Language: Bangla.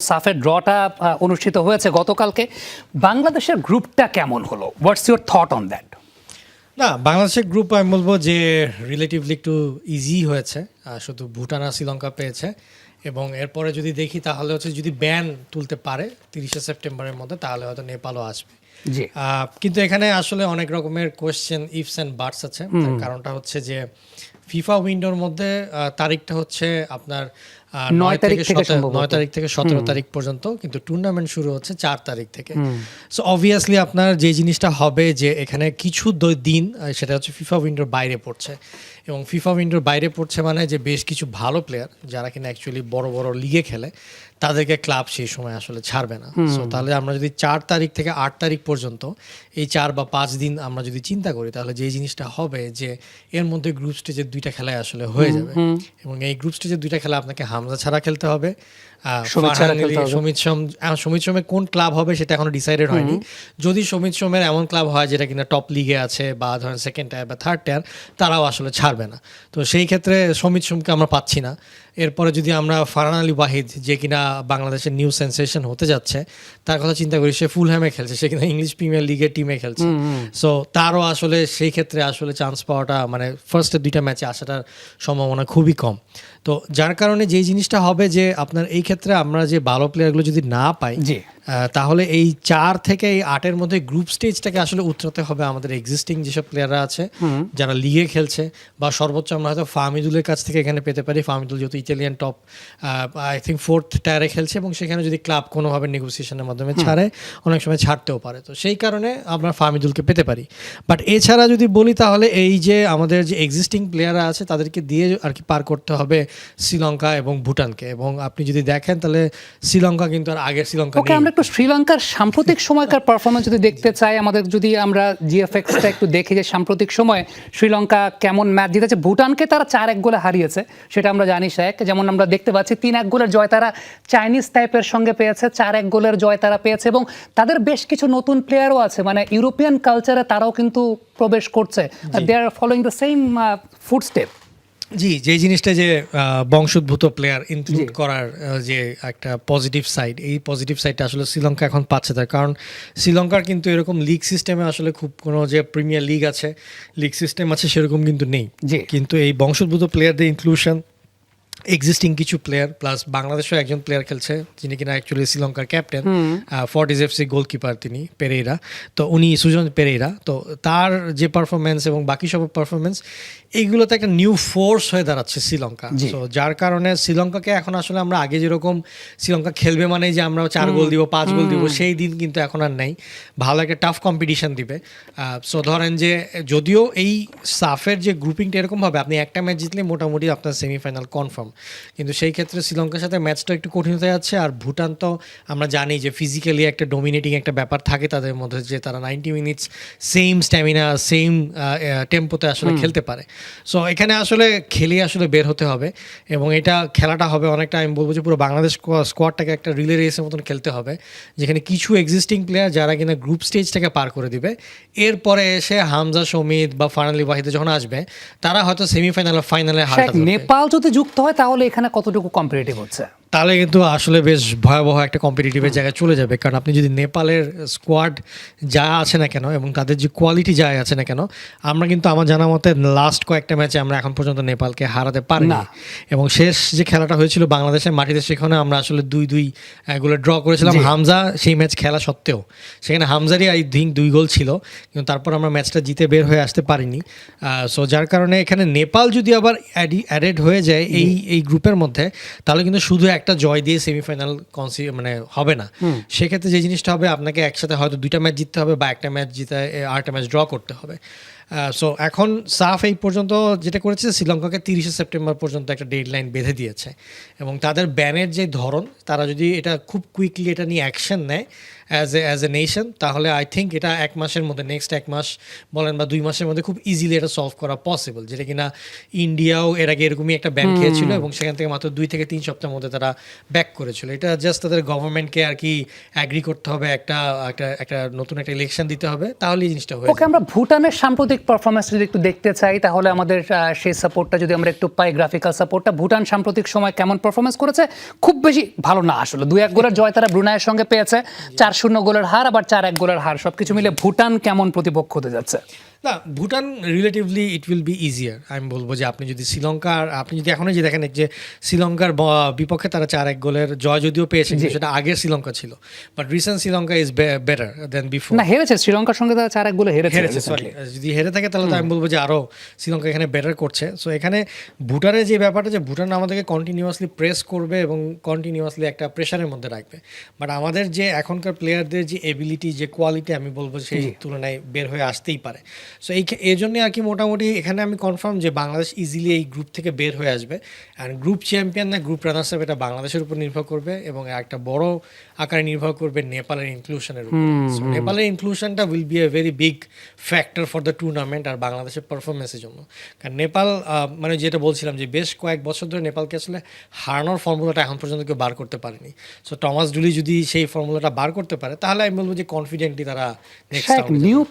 সাফের ড্রটা অনুষ্ঠিত হয়েছে গতকালকে। বাংলাদেশের গ্রুপটা কেমন হলো? What's your thought on that? না, বাংলাদেশের গ্রুপ আমি বলবো যে রিলেটিভলি একটু ইজি হয়েছে। শুধু ভুটান আর শ্রীলঙ্কা পেয়েছে, এবং এরপরে যদি দেখি তাহলে হচ্ছে যদি ব্যান তুলতে পারে 30শে সেপ্টেম্বরের মধ্যে, তাহলে হয়তো নেপালও আসবে। জি, কিন্তু এখানে আসলে অনেক রকমের কোয়েশ্চেন, ইফস অ্যান্ড বাটস আছে। তার কারণটা হচ্ছে যে ফিফা উইন্ডোর মধ্যে তারিখটা হচ্ছে আপনার 9 তারিখ থেকে 17 তারিখ পর্যন্ত, কিন্তু টুর্নামেন্ট শুরু হচ্ছে 4 তারিখ থেকে। সো অবভিয়াসলি আপনার যে জিনিসটা হবে যে এখানে কিছু দিন সেটা হচ্ছে ফিফা উইন্ডোর বাইরে পড়ছে, এবং ফিফা উইন্ডোর বাইরে পড়ছে মানে যে বেশ কিছু ভালো প্লেয়ার যারা কিনা অ্যাকচুয়ালি বড় বড় লিগে খেলে তাদেরকে ক্লাব সেই সময় আসলে ছাড়বে না। সো তাহলে আমরা যদি 4 তারিখ থেকে 8 তারিখ পর্যন্ত এই 4 বা 5 দিন আমরা যদি চিন্তা করি, তাহলে যে জিনিসটা হবে যে এর মধ্যে গ্রুপ স্টেজের 2টা খেলায় আসলে হয়ে যাবে, এবং এই গ্রুপ স্টেজের 2টা খেলা আপনাকে হামজা ছাড়া খেলতে হবে। সমিত সোমের কোন ক্লাব হবে সেটা এখনো ডিসাইডেড হয়নি। যদি সমিত সোমের এমন ক্লাব হয় যেটা কিনা টপ লিগে আছে বা ধরেন সেকেন্ড টায়ার বা থার্ড টায়ার, তারাও আসলে ছাড়বে না। তো সেই ক্ষেত্রে সমিত সোমকে আমরা পাচ্ছি না। এরপরে যদি আমরা ফারহান আলী ওয়াহিদ, যে কিনা বাংলাদেশের নিউ সেন্সেশন হতে যাচ্ছে, তার কথা চিন্তা করি, সে ফুলহ্যামে খেলছে, সে কিনা ইংলিশ প্রিমিয়ার লিগের টিমে খেলছে। সো তারও আসলে সেই ক্ষেত্রে আসলে চান্স পাওয়াটা মানে ফার্স্টের 2টা ম্যাচে আসাটার সম্ভাবনা খুবই কম। তো যার কারণে যেই জিনিসটা হবে যে আপনার এই ক্ষেত্রে আমরা যে ভালো প্লেয়ারগুলো যদি না পাই, তাহলে এই 4 থেকে এই 8-এর মধ্যে গ্রুপ স্টেজটাকে আসলে উতরাতে হবে আমাদের এক্সিস্টিং যেসব প্লেয়াররা আছে যারা লিগে খেলছে, বা সর্বোচ্চ আমরা হয়তো ফাহমিদুলের কাছ থেকে এখানে পেতে পারি। ফাহমিদুল যেহেতু Italian top I think 4th টায়ারে খেলছে, এবং সেখানে যদি ক্লাব কোনোভাবে নেগোসিয়েশনের মাধ্যমে ছাড়ে, অনেক সময় ছাড়তেও পারে। তো সেই কারণে আমরা ফাহমিদুলকে পেতে পারি। বাট এছাড়া যদি বলি তাহলে এই যে আমাদের যে এক্সিস্টিং প্লেয়াররা আছে তাদেরকে দিয়ে আর কি পার করতে হবে শ্রীলঙ্কা এবং ভুটানকে। এবং আপনি যদি দেখেন তাহলে শ্রীলঙ্কা কিন্তু আর আগের শ্রীলঙ্কা নেই। আমরা একটু শ্রীলঙ্কার সাম্প্রতিক সময়কার পারফরমেন্স যদি দেখতে চাই, আমাদের যদি আমরা জিএফএক্সটা একটু দেখি যে সাম্প্রতিক সময়ে শ্রীলঙ্কা কেমন ম্যাচ জিতেছে। ভুটানকে তারা 4-1 গোলে হারিয়েছে, সেটা আমরা জানি। শেখ, যেমন আমরা দেখতে পাচ্ছি 3-1 গোলের জয় তারা চাইনিজ টাইপের সঙ্গে পেয়েছে, 4-1 গোলের জয় তারা পেয়েছে, এবং তাদের বেশ কিছু নতুন প্লেয়ারও আছে, মানে ইউরোপিয়ান কালচারে তারাও কিন্তু প্রবেশ করছে। দে আর ফলোইং দ্য সেম ফুটস্টেপ। জি, যে জিনিসটা যে বংশোদ্ভূত প্লেয়ার ইনক্লুড করার যে একটা পজিটিভ সাইড, এই পজিটিভ সাইডটা আসলে শ্রীলঙ্কা এখন পাচ্ছে। তার কারণ শ্রীলঙ্কার কিন্তু এরকম লিগ সিস্টেমে আসলে খুব কোনো যে প্রিমিয়ার লিগ আছে, লিগ সিস্টেম আছে সেরকম কিন্তু নেই। কিন্তু এই বংশোদ্ভূত প্লেয়ারদের ইনক্লুশন, এক্সিস্টিং কিছু প্লেয়ার প্লাস বাংলাদেশেও একজন প্লেয়ার খেলছে যিনি কিনা অ্যাকচুয়ালি শ্রীলঙ্কার ক্যাপ্টেন, ফর্টিজ এফসি গোলকিপার, তিনি পেরেইরা। তো উনি সুজন পেরেইরা, তো তার যে পারফরমেন্স এবং বাকি সব পারফরমেন্স, এইগুলোতে একটা নিউ ফোর্স হয়ে দাঁড়াচ্ছে শ্রীলঙ্কা। তো যার কারণে শ্রীলঙ্কাকে এখন আসলে আমরা আগে যেরকম শ্রীলঙ্কা খেলবে মানে যে আমরা 4 গোল দিব 5 গোল দিব, সেই দিন কিন্তু এখন আর নেই। ভালো একটা টাফ কম্পিটিশন দিবে। সো ধরেন যে যদিও এই সাফের যে গ্রুপিংটা এরকম হবে, আপনি একটা ম্যাচ জিতলে মোটামুটি আপনার সেমিফাইনাল কনফার্ম, কিন্তু সেই ক্ষেত্রে শ্রীলঙ্কার সাথে ম্যাচটা একটু কঠিন হতে যাচ্ছে। আর ভুটান তো আমরা জানি যে ফিজিক্যালি একটা ডোমিনেটিং একটা ব্যাপার থাকে তাদের মধ্যে, যে তারা 90 মিনিটস সেম স্ট্যামিনা সেম টেম্পোতে আসলে খেলতে পারে। সো এখানে আসলে খেলে আসলে বের হতে হবে, এবং এটা খেলাটা হবে অনেকটা, আমি বলবো যে পুরো বাংলাদেশ স্কোয়াডটাকে একটা রিলে রেসের মতন খেলতে হবে, যেখানে কিছু এক্সিস্টিং প্লেয়ার যারা কিনা গ্রুপ স্টেজটাকে পার করে দিবে, এরপরে এসে হামজা, সমিত বা ফারহান আলী ওয়াহিদ যখন আসবে, তারা হয়তো সেমিফাইনাল বা ফাইনালে হারতে পারবে। নেপাল যদি যুক্ত হয় তাহলে এখানে কতটুকু কম্পিটিটিভ হচ্ছে? তাহলে কিন্তু আসলে বেশ ভয়াবহ একটা কম্পিটিটিভের জায়গায় চলে যাবে। কারণ আপনি যদি নেপালের স্কোয়াড যা আছে না কেন এবং তাদের যে কোয়ালিটি যা আছে না কেন, আমরা কিন্তু আমার জানা মতে লাস্ট কয়েকটা ম্যাচে আমরা এখন পর্যন্ত নেপালকে হারাতে পারিনি, এবং শেষ যে খেলাটা হয়েছিল বাংলাদেশের মাটিতে সেখানে আমরা আসলে 2-2 গোলে ড্র করেছিলাম। হামজা সেই ম্যাচ খেলা সত্ত্বেও সেখানে হামজারই আই থিঙ্ক 2 গোল ছিল, কিন্তু তারপর আমরা ম্যাচটা জিতে বের হয়ে আসতে পারিনি। সো যার কারণে এখানে নেপাল যদি আবার অ্যাডেড হয়ে যায় এই গ্রুপের মধ্যে, তাহলে কিন্তু শুধু একটা জয় দিয়ে সেমিফাইনাল মানে হবে না। সেক্ষেত্রে যে জিনিসটা হবে, আপনাকে একসাথে হয়তো 2টা ম্যাচ জিততে হবে বা একটা ম্যাচ জিতে 8টা ম্যাচ ড্র করতে হবে। সো এখন সাফ এই পর্যন্ত যেটা করেছে, শ্রীলঙ্কাকে 30শে সেপ্টেম্বর পর্যন্ত একটা ডেডলাইন বেঁধে দিয়েছে, এবং তাদের ব্যানের যে ধরন, তারা যদি এটা খুব কুইকলি এটা নিয়ে অ্যাকশন নেয় অ্যাজ এ নেশন, তাহলে আই থিঙ্ক এটা 1 মাসের মধ্যে, নেক্সট 1 মাস বলেন বা 2 মাসের মধ্যে খুব ইজিলি এটা সলভ করা পসিবল। যেটা কিনা ইন্ডিয়াও এর আগে এরকমই একটা ব্যান খেয়েছিল, এবং সেখান থেকে মাত্র 2 থেকে 3 সপ্তাহের মধ্যে তারা ব্যাক করেছিল। এটা জাস্ট তাদের গভর্নমেন্টকে আর কি অ্যাগ্রি করতে হবে, একটা নতুন একটা ইলেকশন দিতে হবে, তাহলে এই জিনিসটা হয়ে যাবে। আমরা ভুটানের সাম্প্রতিক সাম্প্রতিক পারফরমেন্স যদি একটু দেখতে চাই তাহলে আমাদের সেই সাপোর্টটা যদি আমরা একটু পাই, গ্রাফিক্যাল সাপোর্টটা, ভুটান সাম্প্রতিক সময় কেমন পারফরমেন্স করেছে? খুব বেশি ভালো না আসলে, 2-1 গোলের জয় তারা ব্রুনাইয়ের সঙ্গে পেয়েছে, 4-0 গোলের হার, আবার 4-1 গোলের হার, সবকিছু মিলে ভুটান কেমন প্রতিপক্ষ হতে যাচ্ছে? না, Bhutan relatively it will be easier. আমি বলবো যে আপনি যদি শ্রীলঙ্কার, আপনি যদি এখনই যে দেখেন যে শ্রীলঙ্কার বিপক্ষে তারা 4-1 গোলের জয় যদিও পেয়েছে, কিন্তু সেটা আগের শ্রীলঙ্কা ছিল, but recent Sri Lanka is better then before. না, হেরেছে শ্রীলঙ্কার সঙ্গে, তারা 4-1 গোলে হেরেছে। সরি, যদি হেরে থাকে তাহলে তো আমি বলবো যে আরও শ্রীলঙ্কা এখানে বেটার করছে। সো এখানে ভুটানের যে ব্যাপারটা, যে ভুটান আমাদেরকে কন্টিনিউয়াসলি প্রেস করবে এবং কন্টিনিউয়াসলি একটা প্রেশারের মধ্যে রাখবে, বাট আমাদের যে এখনকার প্লেয়ারদের যে এবিলিটি, যে কোয়ালিটি, আমি বলবো সেই তুলনায় বের হয়ে আসতেই পারে। সো এই জন্যে আর কি মোটামুটি এখানে আমি কনফার্ম যে বাংলাদেশ ইজিলি এই গ্রুপ থেকে বের হয়ে আসবে। অ্যান্ড গ্রুপ চ্যাম্পিয়ন না গ্রুপ রানার্স আপ, এটা বাংলাদেশের উপর নির্ভর করবে এবং একটা বড় আকারে নির্ভর করবে নেপালের ইনক্লুশনের উপর। সো নেপালের ইনক্লুশনটা will be a very big factor for the tournament আর বাংলাদেশের পারফরমেন্সের জন্য। কারণ নেপাল, মানে যেটা বলছিলাম যে বেশ কয়েক বছর ধরে নেপালকে আসলে হারানোর ফর্মুলাটা এখন পর্যন্ত কেউ বার করতে পারেনি। সো টমাস ডুলি যদি সেই ফর্মুলাটা বার করতে পারে তাহলে আমি বলবো যে কনফিডেন্টলি তারা নেক্সট নিউ